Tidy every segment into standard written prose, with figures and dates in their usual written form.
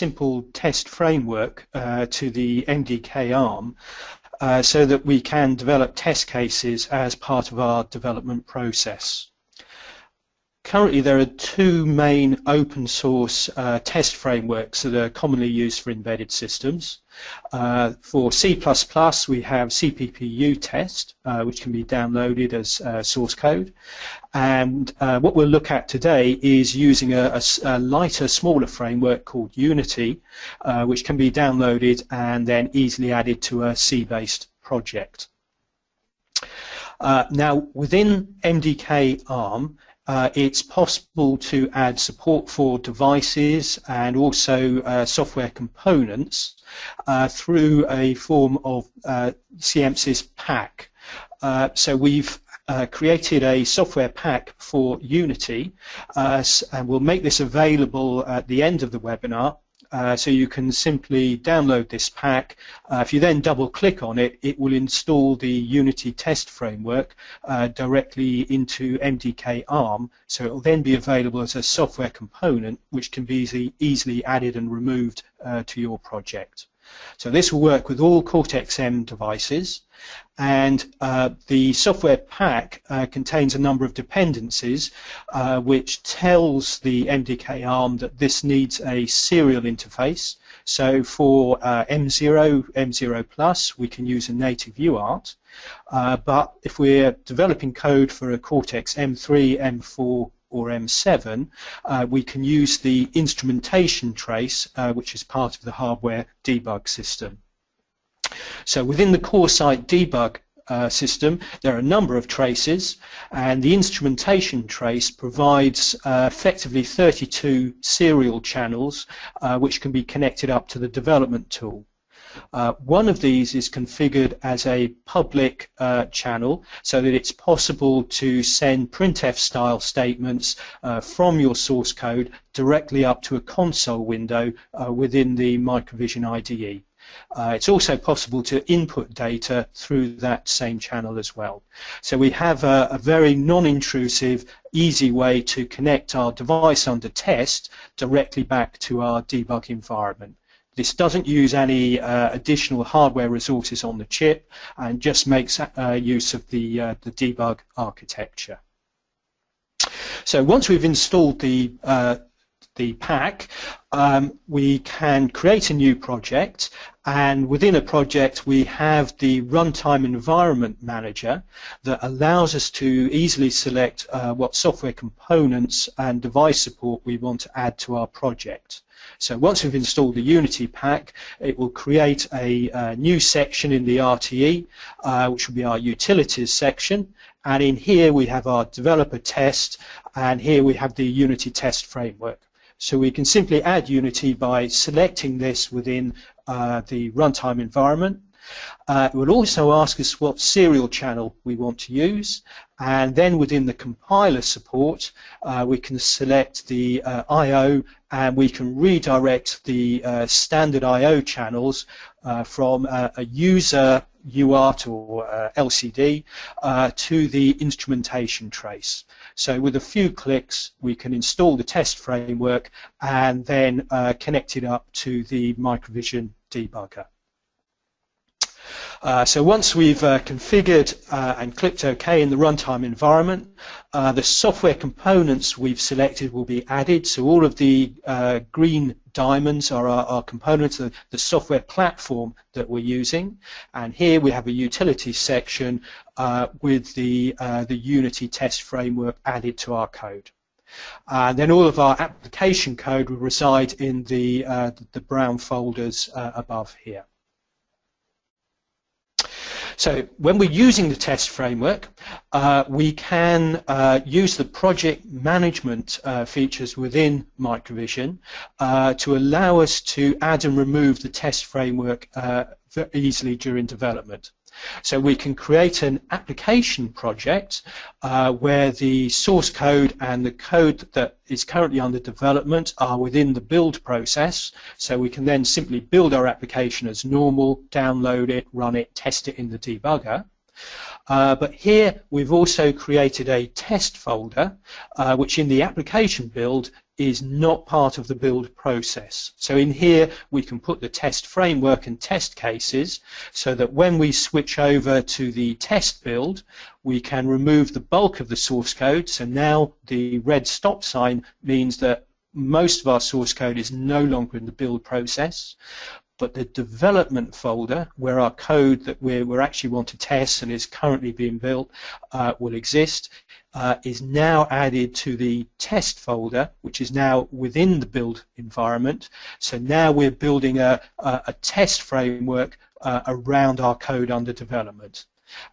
simple test framework to the MDK-ARM so that we can develop test cases as part of our development process. Currently there are two main open source test frameworks that are commonly used for embedded systems. For C++ we have CPPU test, which can be downloaded as source code, and what we'll look at today is using a lighter, smaller framework called Unity, which can be downloaded and then easily added to a C-based project. Now within MDK-ARM it's possible to add support for devices and also software components through a form of CMSIS pack. So we've created a software pack for Unity and we'll make this available at the end of the webinar. So you can simply download this pack. If you then double click on it, it will install the Unity test framework directly into MDK-ARM, so it will then be available as a software component which can be easily added and removed to your project. So this will work with all Cortex-M devices, and the software pack contains a number of dependencies which tells the MDK-ARM that this needs a serial interface. So for M0, M0+, we can use a native UART, but if we're developing code for a Cortex-M3, M4 or M7, we can use the instrumentation trace, which is part of the hardware debug system. So within the core site debug system, there are a number of traces, and the instrumentation trace provides effectively 32 serial channels which can be connected up to the development tool. One of these is configured as a public channel so that it's possible to send printf style statements from your source code directly up to a console window within the Microvision IDE. It's also possible to input data through that same channel as well. So we have a very non-intrusive, easy way to connect our device under test directly back to our debug environment. This doesn't use any additional hardware resources on the chip and just makes use of the debug architecture. So once we've installed the pack, we can create a new project, and within a project we have the runtime environment manager that allows us to easily select what software components and device support we want to add to our project. So once we've installed the Unity pack, it will create a new section in the RTE, which will be our utilities section, and in here we have our developer test, and here we have the Unity test framework. So we can simply add Unity by selecting this within the runtime environment. It will also ask us what serial channel we want to use, and then within the compiler support we can select the I/O, and we can redirect the standard I/O channels from a user UART or LCD to the instrumentation trace. So with a few clicks we can install the test framework and then connect it up to the Microvision debugger. So once we've configured and clicked OK in the runtime environment, the software components we've selected will be added. So all of the green diamonds are our components of the software platform that we're using. And here we have a utility section with the Unity test framework added to our code. And then all of our application code will reside in the brown folders above here. So when we're using the test framework, we can use the project management features within Microvision to allow us to add and remove the test framework very easily during development. So we can create an application project where the source code and the code that is currently under development are within the build process. So we can then simply build our application as normal, download it, run it, test it in the debugger. But here we've also created a test folder which in the application build is not part of the build process. So in here we can put the test framework and test cases so that when we switch over to the test build, we can remove the bulk of the source code. So now the red stop sign means that most of our source code is no longer in the build process, but the development folder where our code that we actually want to test and is currently being built will exist, is now added to the test folder, which is now within the build environment. So now we're building a test framework around our code under development.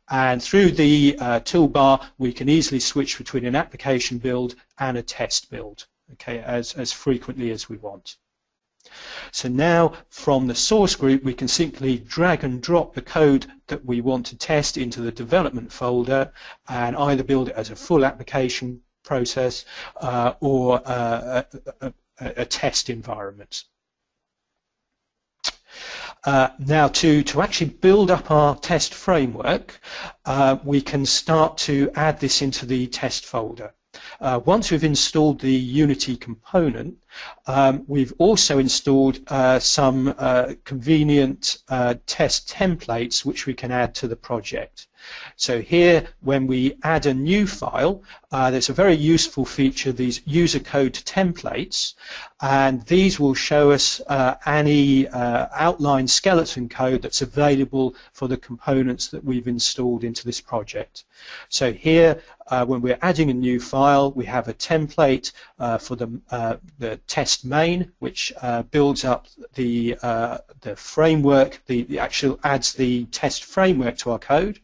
And through the toolbar, we can easily switch between an application build and a test build, okay, as frequently as we want. So now from the source group we can simply drag and drop the code that we want to test into the development folder and either build it as a full application process or a test environment. Now to actually build up our test framework, we can start to add this into the test folder. Once we've installed the Unity component, we've also installed some convenient test templates which we can add to the project. So here, when we add a new file, there's a very useful feature, these user code templates, and these will show us any outline skeleton code that's available for the components that we've installed into this project. So here, when we're adding a new file, we have a template for the test main, which builds up the framework, the actual adds the test framework to our code,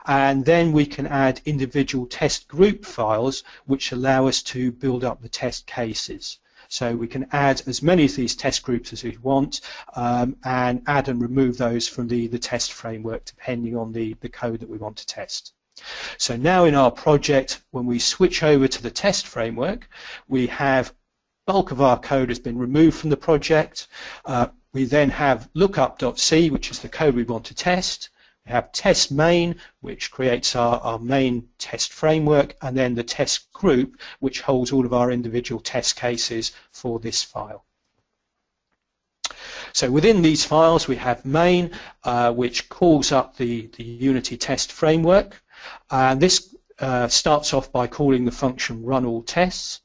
and then we can add individual test group files which allow us to build up the test cases. So we can add as many of these test groups as we want and add and remove those from the test framework depending on the code that we want to test. So now in our project, when we switch over to the test framework, we have bulk of our code has been removed from the project. We then have lookup.c, which is the code we want to test. We have test main, which creates our main test framework, and then the test group, which holds all of our individual test cases for this file. So within these files we have main, which calls up the Unity test framework, and this starts off by calling the function run all tests.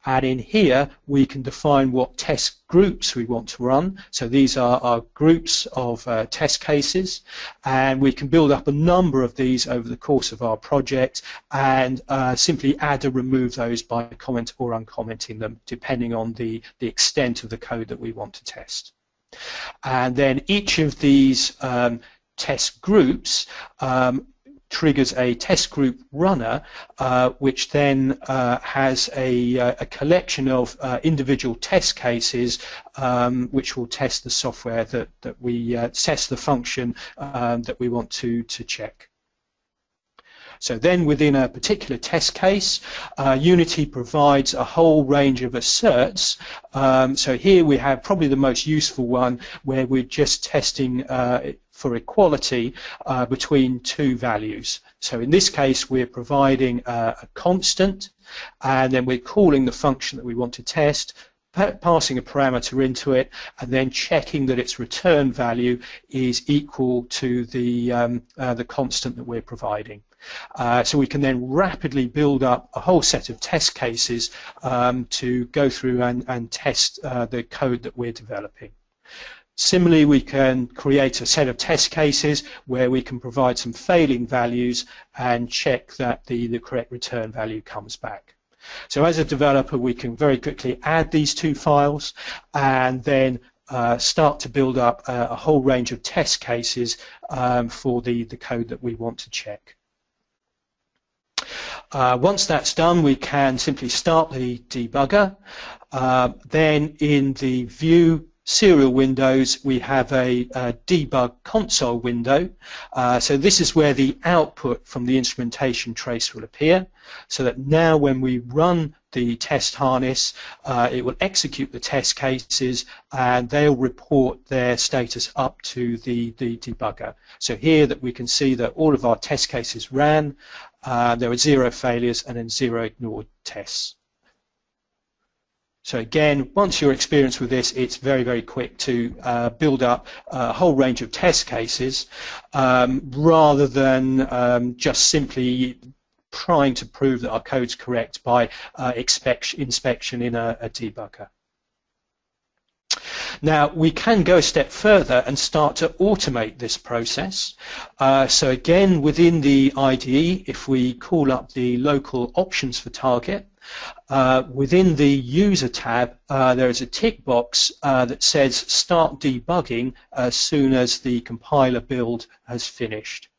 And in here we can define what test groups we want to run. So these are our groups of test cases, and we can build up a number of these over the course of our project and simply add or remove those by comment or uncommenting them depending on the extent of the code that we want to test. And then each of these test groups triggers a test group runner, which then has a collection of individual test cases which will test the software that we test the function that we want to check. So then within a particular test case, Unity provides a whole range of asserts. So here we have probably the most useful one where we're just testing for equality between two values. So in this case we're providing a constant, and then we're calling the function that we want to test, passing a parameter into it, and then checking that its return value is equal to the constant that we're providing. So we can then rapidly build up a whole set of test cases to go through and test the code that we're developing. Similarly, we can create a set of test cases where we can provide some failing values and check that the correct return value comes back. So as a developer, we can very quickly add these two files and then start to build up a whole range of test cases for the code that we want to check. Once that's done, we can simply start the debugger. Then in the view serial windows, we have a debug console window. So this is where the output from the instrumentation trace will appear, so that now when we run the test harness, it will execute the test cases and they'll report their status up to the debugger. So here that we can see that all of our test cases ran, there were 0 failures and then 0 ignored tests. So again, once you're experienced with this, it's very, very quick to build up a whole range of test cases rather than just simply trying to prove that our code's correct by inspection in a debugger. Now, we can go a step further and start to automate this process. So again, within the IDE, if we call up the local options for target, within the user tab, there is a tick box that says start debugging as soon as the compiler build has finished.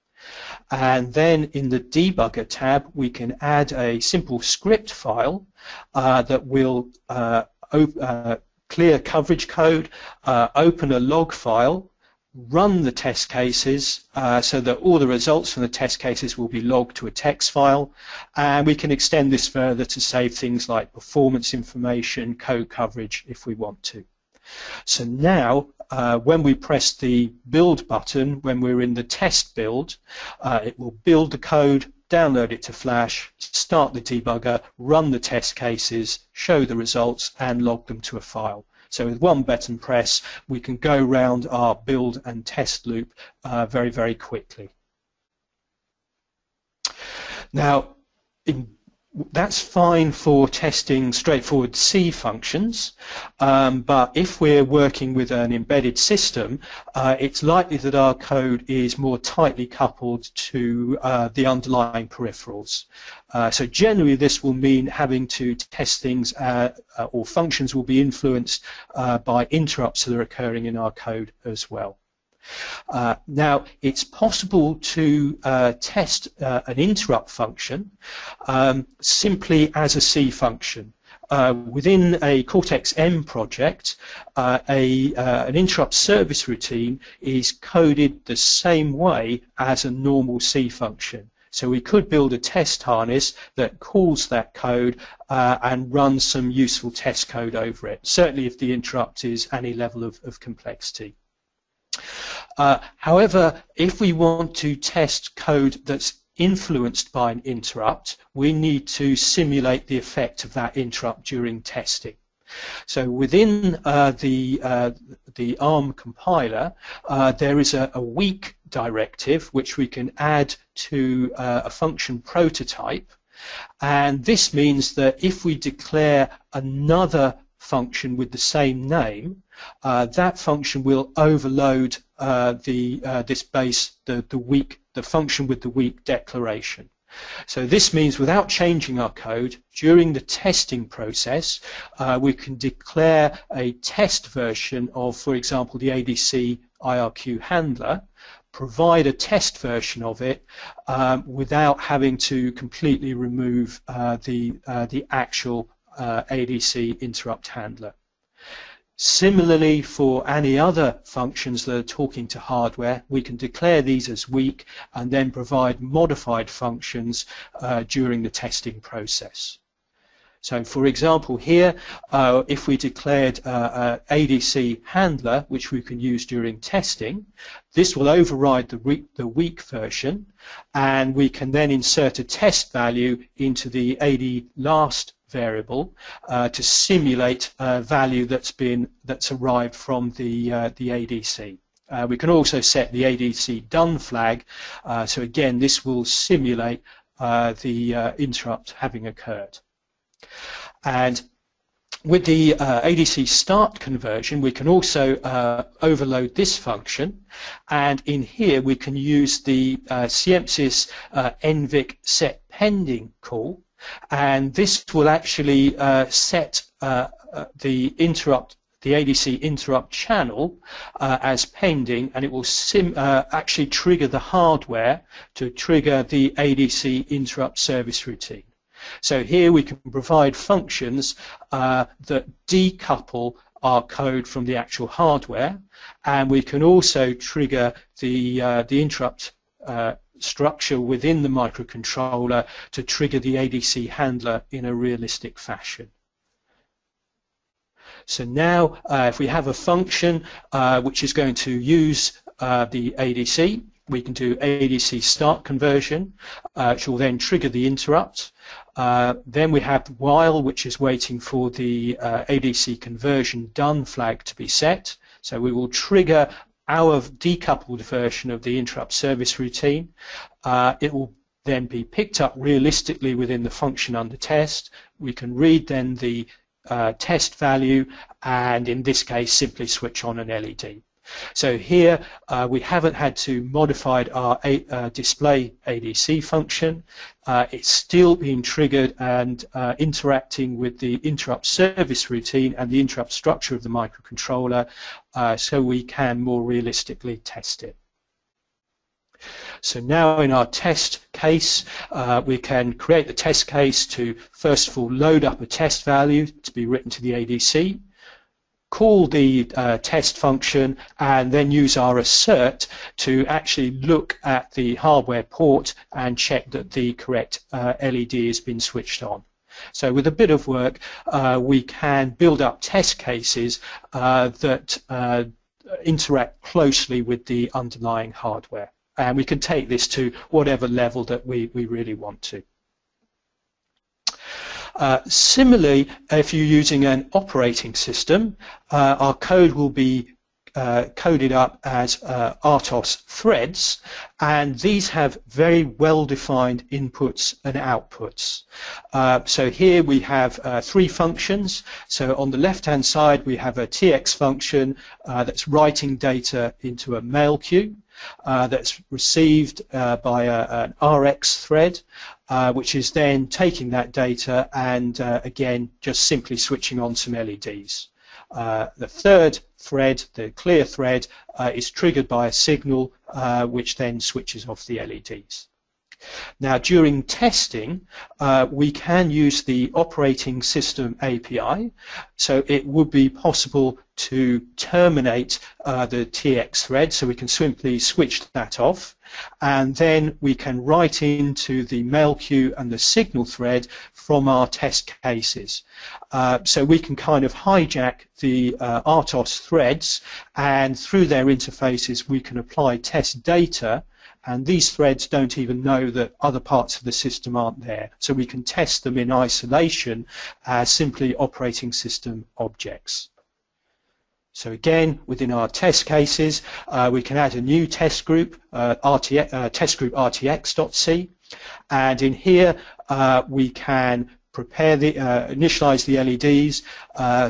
And then in the debugger tab, we can add a simple script file that will clear coverage code, open a log file, run the test cases so that all the results from the test cases will be logged to a text file, and we can extend this further to save things like performance information, code coverage if we want to. So now when we press the build button, when we're in the test build, it will build the code, download it to Flash, start the debugger, run the test cases, show the results and log them to a file. So with one button press, we can go around our build and test loop very, very quickly. Now, that's fine for testing straightforward C functions, but if we're working with an embedded system, it's likely that our code is more tightly coupled to the underlying peripherals. So generally this will mean having to test things or functions will be influenced by interrupts that are occurring in our code as well. Now, it's possible to test an interrupt function simply as a C function. Within a Cortex-M project, an interrupt service routine is coded the same way as a normal C function. So we could build a test harness that calls that code and runs some useful test code over it, certainly if the interrupt is any level of complexity. However, if we want to test code that's influenced by an interrupt, we need to simulate the effect of that interrupt during testing. So within the ARM compiler, there is a weak directive which we can add to a function prototype, and this means that if we declare another function with the same name, that function will overload the function with the weak declaration. So this means without changing our code, during the testing process, we can declare a test version of, for example, the ADC-IRQ handler, provide a test version of it without having to completely remove the actual ADC interrupt handler. Similarly, for any other functions that are talking to hardware, we can declare these as weak and then provide modified functions during the testing process. So for example here, if we declared ADC handler, which we can use during testing, this will override the weak version, and we can then insert a test value into the AD last variable to simulate a value that's arrived from the ADC. We can also set the ADC done flag, so again this will simulate the interrupt having occurred. And with the ADC start conversion, we can also overload this function, and in here we can use the Siemsys NVIC set pending call, and this will actually set the ADC interrupt channel as pending, and it will actually trigger the hardware to trigger the ADC interrupt service routine. So here we can provide functions that decouple our code from the actual hardware, and we can also trigger the interrupt structure within the microcontroller to trigger the ADC handler in a realistic fashion. So now if we have a function which is going to use the ADC, we can do ADC start conversion, which will then trigger the interrupt. Then we have while, which is waiting for the ADC conversion done flag to be set. So we will trigger our decoupled version of the interrupt service routine. It will then be picked up realistically within the function under test. We can read then the test value, and in this case simply switch on an LED. So here we haven't had to modify our display ADC function. It's still being triggered and interacting with the interrupt service routine and the interrupt structure of the microcontroller, so we can more realistically test it. So now in our test case, we can create the test case to first of all load up a test value to be written to the ADC, call the test function, and then use our assert to actually look at the hardware port and check that the correct LED has been switched on. So with a bit of work, we can build up test cases that interact closely with the underlying hardware. And we can take this to whatever level that we really want to. Similarly, if you're using an operating system, our code will be coded up as RTOS threads, and these have very well-defined inputs and outputs. So here we have three functions. So on the left-hand side, we have a TX function that's writing data into a mail queue. That's received by an RX thread, which is then taking that data and again just simply switching on some LEDs. The third thread, the clear thread, is triggered by a signal which then switches off the LEDs. Now during testing, we can use the operating system API, so it would be possible to terminate the TX thread, so we can simply switch that off, and then we can write into the mail queue and the signal thread from our test cases. So we can kind of hijack the RTOS threads, and through their interfaces we can apply test data, and these threads don't even know that other parts of the system aren't there. So we can test them in isolation as simply operating system objects. So again, within our test cases, we can add a new test group, test group RTX.C, and in here we can prepare the initialize the LEDs,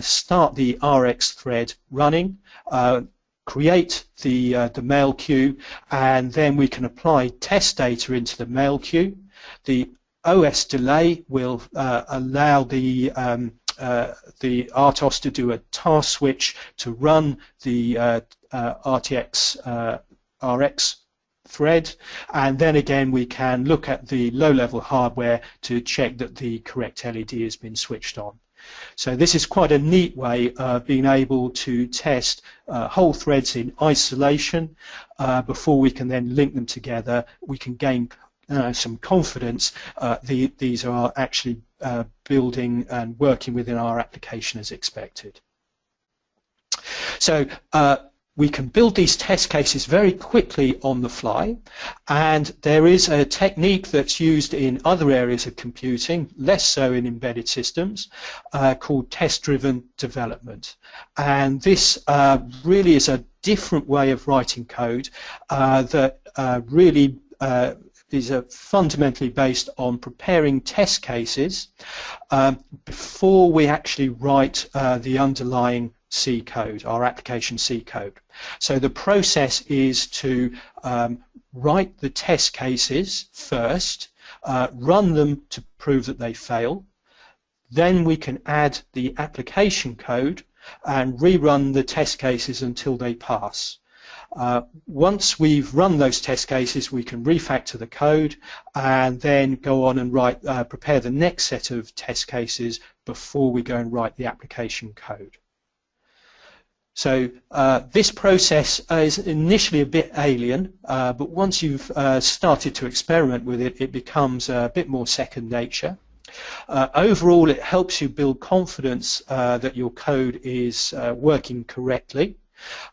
start the RX thread running, create the mail queue, and then we can apply test data into the mail queue. The OS delay will allow the RTOS to do a task switch to run the RTX RX thread, and then again we can look at the low-level hardware to check that the correct LED has been switched on. So this is quite a neat way of being able to test whole threads in isolation before we can then link them together. We can gain some confidence these are actually building and working within our application as expected. So we can build these test cases very quickly on the fly, and there is a technique that's used in other areas of computing, less so in embedded systems, called test-driven development. And this really is a different way of writing code that really is fundamentally based on preparing test cases before we actually write the underlying C code, our application C code. So the process is to write the test cases first, run them to prove that they fail, then we can add the application code and rerun the test cases until they pass. Once we've run those test cases, we can refactor the code and then go on and prepare the next set of test cases before we go and write the application code. So this process is initially a bit alien, but once you've started to experiment with it, it becomes a bit more second nature. Overall, it helps you build confidence that your code is working correctly.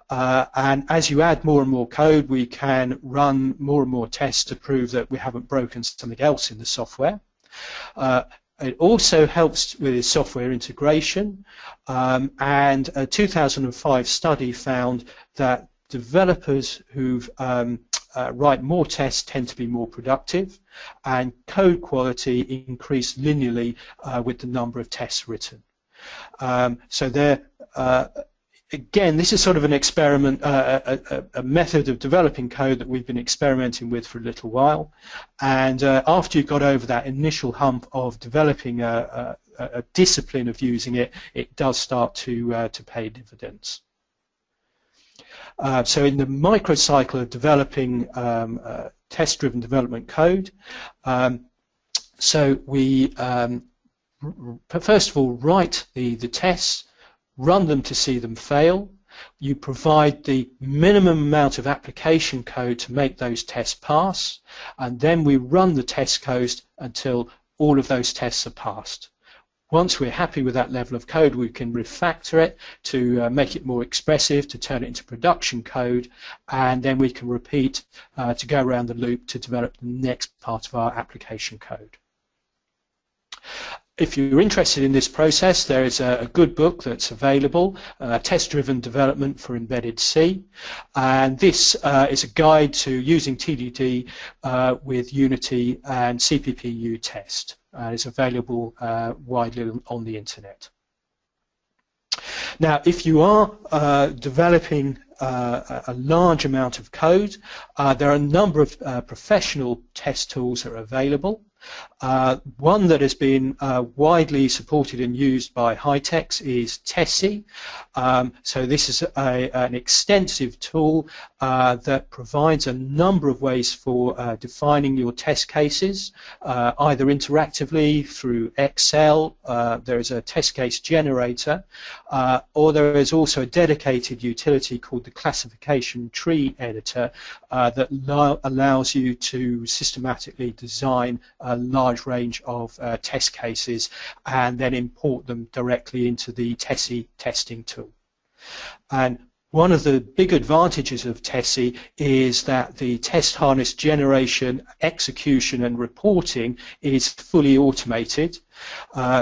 And as you add more and more code, we can run more and more tests to prove that we haven't broken something else in the software. It also helps with software integration, and a 2005 study found that developers who write more tests tend to be more productive, and code quality increased linearly with the number of tests written. So there, again, this is sort of an experiment, a method of developing code that we've been experimenting with for a little while. And after you've got over that initial hump of developing a discipline of using it, it does start to pay dividends. So in the microcycle of developing test-driven development code, so we first of all write the tests, run them to see them fail. You provide the minimum amount of application code to make those tests pass, and then we run the test code until all of those tests are passed. Once we're happy with that level of code, we can refactor it to make it more expressive, to turn it into production code, and then we can repeat to go around the loop to develop the next part of our application code. If you're interested in this process, there is a good book that's available, Test-Driven Development for Embedded C, and this is a guide to using TDD with Unity and CPP-U test. It's available widely on the internet. Now, if you are developing a large amount of code, there are a number of professional test tools that are available. One that has been widely supported and used by high-techs is Tessy. So this is an extensive tool that provides a number of ways for defining your test cases, either interactively through Excel. There is a test case generator, or there is also a dedicated utility called the classification tree editor that allows you to systematically design a large range of test cases and then import them directly into the Tessy testing tool. And one of the big advantages of Tessy is that the test harness generation, execution and reporting is fully automated.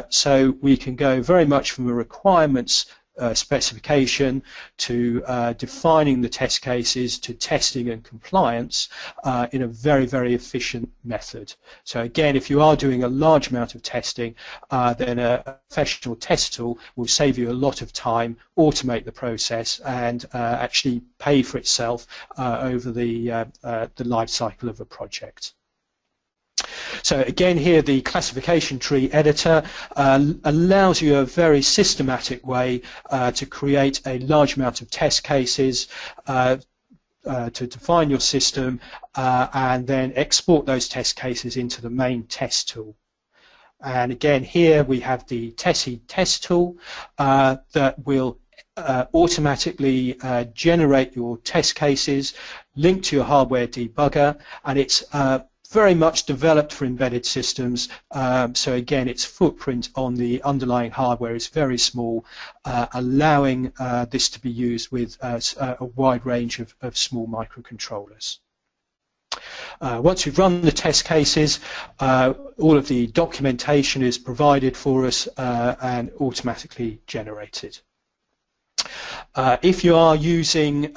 So we can go very much from a requirements specification to defining the test cases to testing and compliance in a very, very efficient method. So again, if you are doing a large amount of testing, then a professional test tool will save you a lot of time, automate the process, and actually pay for itself over the life cycle of a project. So again, here the classification tree editor allows you a very systematic way to create a large amount of test cases, to define your system, and then export those test cases into the main test tool. And again, here we have the Tessy test tool that will automatically generate your test cases, link to your hardware debugger, and it's very much developed for embedded systems, so again its footprint on the underlying hardware is very small, allowing this to be used with a wide range of small microcontrollers. Once we've run the test cases, all of the documentation is provided for us and automatically generated. If you are using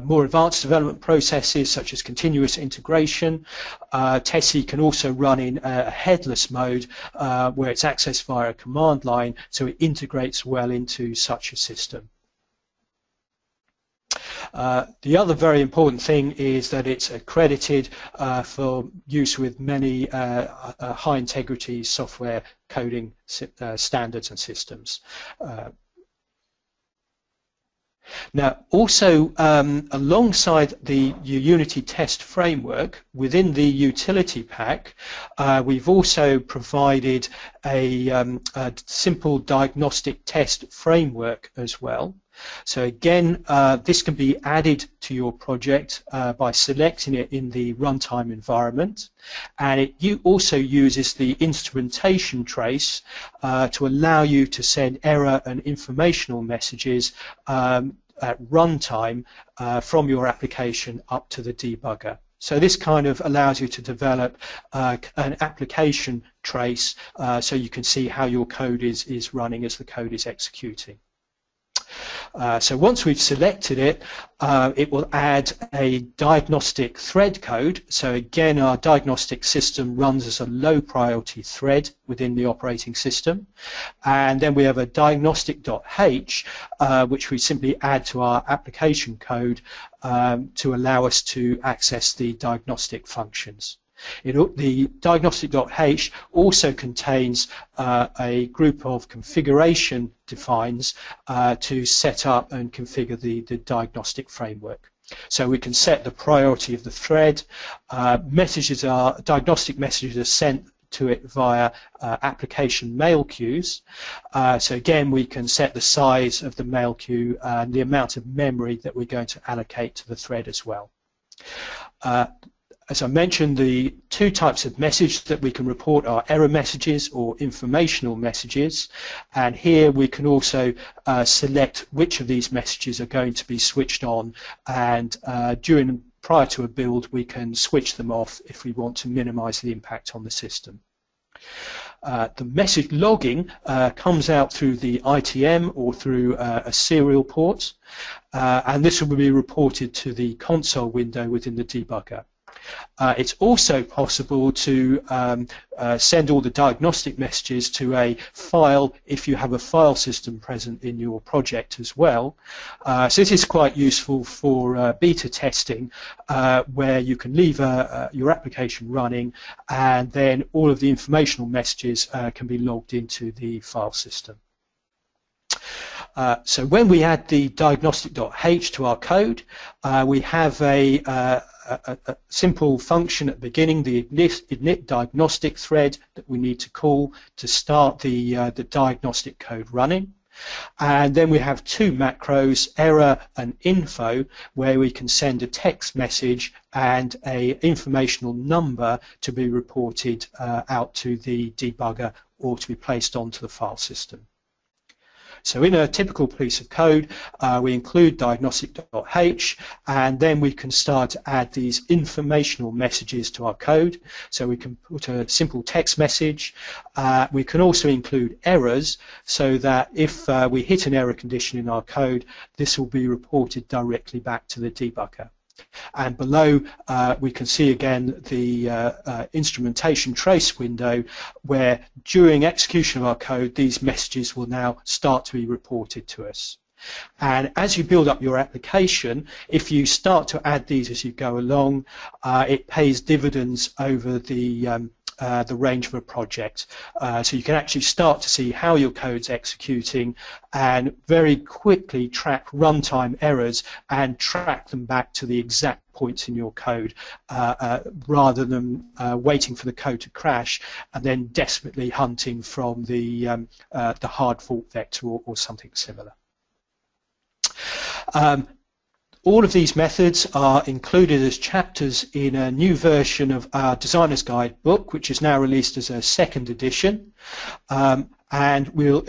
more advanced development processes such as continuous integration, Tessy can also run in a headless mode where it's accessed via a command line, so it integrates well into such a system. The other very important thing is that it's accredited for use with many high integrity software coding standards and systems. Now, also alongside the Unity test framework, within the utility pack, we've also provided a simple diagnostic test framework as well. So again, this can be added to your project by selecting it in the runtime environment, and it also uses the instrumentation trace to allow you to send error and informational messages at runtime from your application up to the debugger. So this kind of allows you to develop an application trace so you can see how your code is running as the code is executing. So once we've selected it, it will add a diagnostic thread code. So again, our diagnostic system runs as a low priority thread within the operating system. And then we have a diagnostic.h, which we simply add to our application code to allow us to access the diagnostic functions. The diagnostic.h also contains a group of configuration defines to set up and configure the diagnostic framework. So we can set the priority of the thread. Diagnostic messages are sent to it via application mail queues. So again, we can set the size of the mail queue and the amount of memory that we're going to allocate to the thread as well. As I mentioned, the two types of message that we can report are error messages or informational messages, and here we can also select which of these messages are going to be switched on, and prior to a build we can switch them off if we want to minimize the impact on the system. The message logging comes out through the ITM or through a serial port, and this will be reported to the console window within the debugger. It's also possible to send all the diagnostic messages to a file if you have a file system present in your project as well. So this is quite useful for beta testing, where you can leave your application running and then all of the informational messages can be logged into the file system. So when we add the diagnostic.h to our code, we have a simple function at the beginning, the init diagnostic thread that we need to call to start the diagnostic code running. And then we have two macros, error and info, where we can send a text message and an informational number to be reported out to the debugger or to be placed onto the file system. So in a typical piece of code, we include diagnostic.h, and then we can start to add these informational messages to our code. So we can put a simple text message. We can also include errors, so that if we hit an error condition in our code, this will be reported directly back to the debugger. And below we can see again the instrumentation trace window, where during execution of our code these messages will now start to be reported to us. And as you build up your application, if you start to add these as you go along, it pays dividends over the range of a project. So you can actually start to see how your code's executing and very quickly track runtime errors and track them back to the exact points in your code, rather than waiting for the code to crash and then desperately hunting from the hard fault vector or something similar. All of these methods are included as chapters in a new version of our Designer's Guide book, which is now released as a second edition. And we'll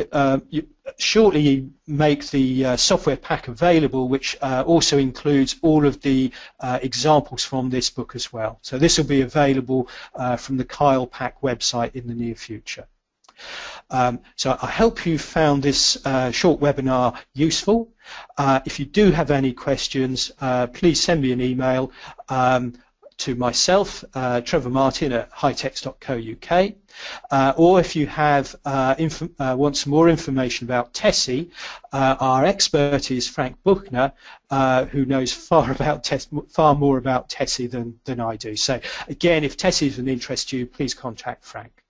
shortly make the software pack available, which also includes all of the examples from this book as well. So this will be available from the Kyle Pack website in the near future. So I hope you found this short webinar useful. If you do have any questions, please send me an email to myself, Trevor Martin at hightext.co.uk, or if you have want some more information about Tessy, our expert is Frank Buchner, who knows far more about Tessy than I do. So again, if Tessy is of interest to you, please contact Frank.